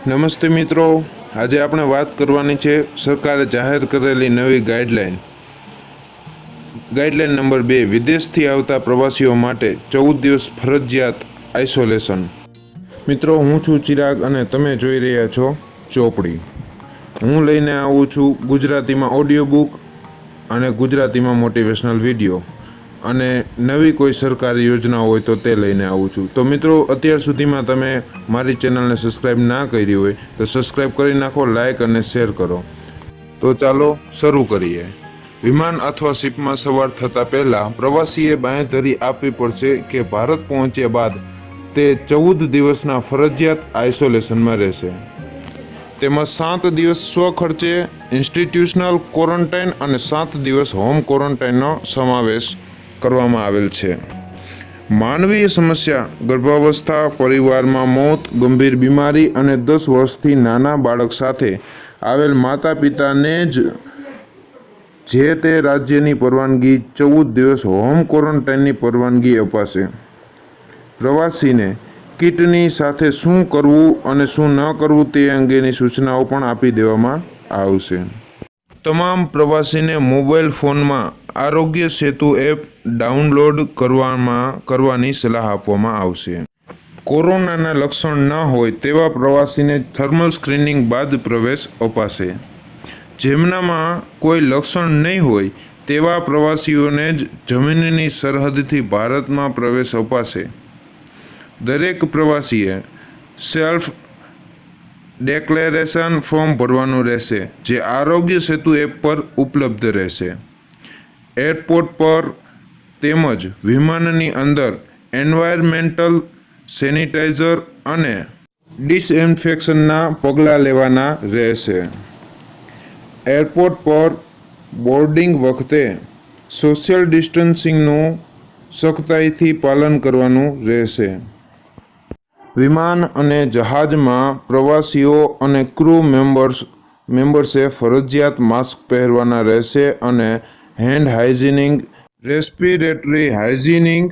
નમસ્તે મિત્રો, આજે આપણે વાત કરવાની છે સરકારે જાહેર કરેલી નવી ગાઈડલાઈન નંબર 2 વિદેશથી આવતા પ્રવાસીઓ માટે 14 દિવસ ફરજિયાત આઇસોલેશન। મિત્રો, હું છું ચિરાગ અને તમે જોઈ રહ્યા છો ચોપડી। હું લઈને આવું છું ગુજરાતીમાં ઓડિયો બુક અને ગુજરાતીમાં મોટિવેશનલ વિડીયો અને નવી કોઈ સરકારી યોજના હોય તો તે લઈને આવું છું। તો મિત્રો, અત્યાર સુધીમાં તમે મારી ચેનલને સબસ્ક્રાઈબ ના કરી હોય તો સબસ્ક્રાઈબ કરી નાખો, લાઈક અને શેર કરો। તો ચાલો શરૂ કરીએ। વિમાન અથવા શિપમાં સવાર થતાં પહેલાં પ્રવાસીએ બાંહેધરી આપવી પડશે કે ભારત પહોંચ્યા બાદ તે 14 દિવસના ફરજિયાત આઇસોલેશનમાં રહેશે। તેમાં 7 દિવસ સ્વખર્ચે ઇન્સ્ટિટ્યુશનલ ક્વોરન્ટાઇન અને 7 દિવસ હોમ ક્વોરન્ટાઇનનો સમાવેશ કરવામાં આવેલ છે। માનવીય સમસ્યા: ગર્ભાવસ્થા, પરિવારમાં મોત, ગંભીર બીમારી અને 10 વર્ષથી નાના બાળક સાથે આવેલ માતા પિતાને જ જે તે રાજ્યની પરવાનગી 14 દિવસ હોમ ક્વોરન્ટાઇનની પરવાનગી અપાશે। પ્રવાસીને કિટની સાથે શું કરવું અને શું ન કરવું તે અંગેની સૂચનાઓ પણ આપી દેવામાં આવશે। તમામ પ્રવાસીને મોબાઈલ ફોનમાં આરોગ્ય સેતુ એપ ડાઉનલોડ કરવાની સલાહ આપવામાં આવશે। કોરોનાના લક્ષણ ન હોય તેવા પ્રવાસીને થર્મલ સ્ક્રીનિંગ બાદ પ્રવેશ અપાશે। જેમનામાં કોઈ લક્ષણ નહીં હોય તેવા પ્રવાસીઓને જ જમીનની સરહદથી ભારતમાં પ્રવેશ અપાશે। દરેક પ્રવાસીએ સેલ્ફ ડિક્લેરેશન ફોર્મ ભરવાનું રહેશે, જે આરોગ્ય સેતુ એપ પર ઉપલબ્ધ રહેશે। એરપોર્ટ પર તેમજ વિમાનની અંદર એન્વાયરમેન્ટલ સેનિટાઇઝર અને ડિસઇન્ફેક્શનના પગલાં લેવાના રહેશે। એરપોર્ટ પર બોર્ડિંગ વખતે સોશિયલ ડિસ્ટન્સિંગનું સખ્તાઈથી પાલન કરવાનું રહેશે। વિમાન અને જહાજમાં પ્રવાસીઓ અને ક્રૂ મેમ્બર્સે ફરજિયાત માસ્ક પહેરવાના રહેશે અને હેન્ડ હાઇજીનિંગ, રેસ્પિરેટરી હાઇજીનિંગ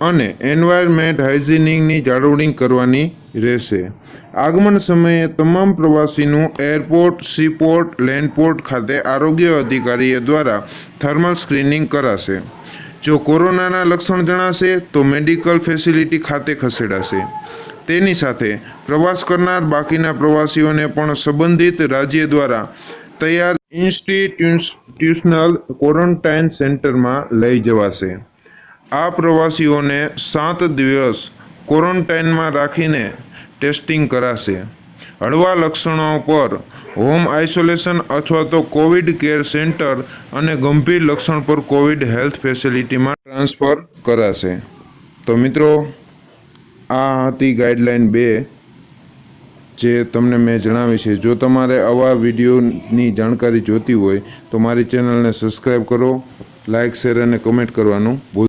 અને એન્વાયરમેન્ટ હાઇજીનિંગની જાળવણી કરવાની રહેશે। આગમન સમયે તમામ પ્રવાસીનું એરપોર્ટ, સીપોર્ટ, લેન્ડપોર્ટ ખાતે આરોગ્ય અધિકારીઓ દ્વારા થર્મલ સ્ક્રીનિંગ કરાશે। જો કોરોનાના લક્ષણ જણાશે તો મેડિકલ ફેસિલિટી ખાતે ખસેડાશે। તેની સાથે પ્રવાસ કરનાર બાકીના પ્રવાસીઓને પણ સંબંધિત રાજ્ય દ્વારા તૈયાર ઇન્સ્ટિટ્યુશનલ ક્વોરન્ટાઇન સેન્ટરમાં લઈ જવાશે। આ પ્રવાસીઓને 7 દિવસ ક્વોરન્ટાઇનમાં રાખીને ટેસ્ટિંગ કરાશે। હળવા લક્ષણો પર હોમ આઇસોલેશન અથવા તો કોવિડ કેર સેન્ટર અને ગંભીર લક્ષણ પર કોવિડ હેલ્થ ફેસિલિટીમાં ટ્રાન્સફર કરાશે। તો મિત્રો, આ હતી ગાઈડલાઈન 2 જે તમને મેં જણાવી છે। જો તમારે આવા વિડીયોની જાણકારી જોતી હોય તો મારી ચેનલને સબસ્ક્રાઈબ કરો, લાઇક, શેર અને કમેન્ટ કરવાનું ભૂલતા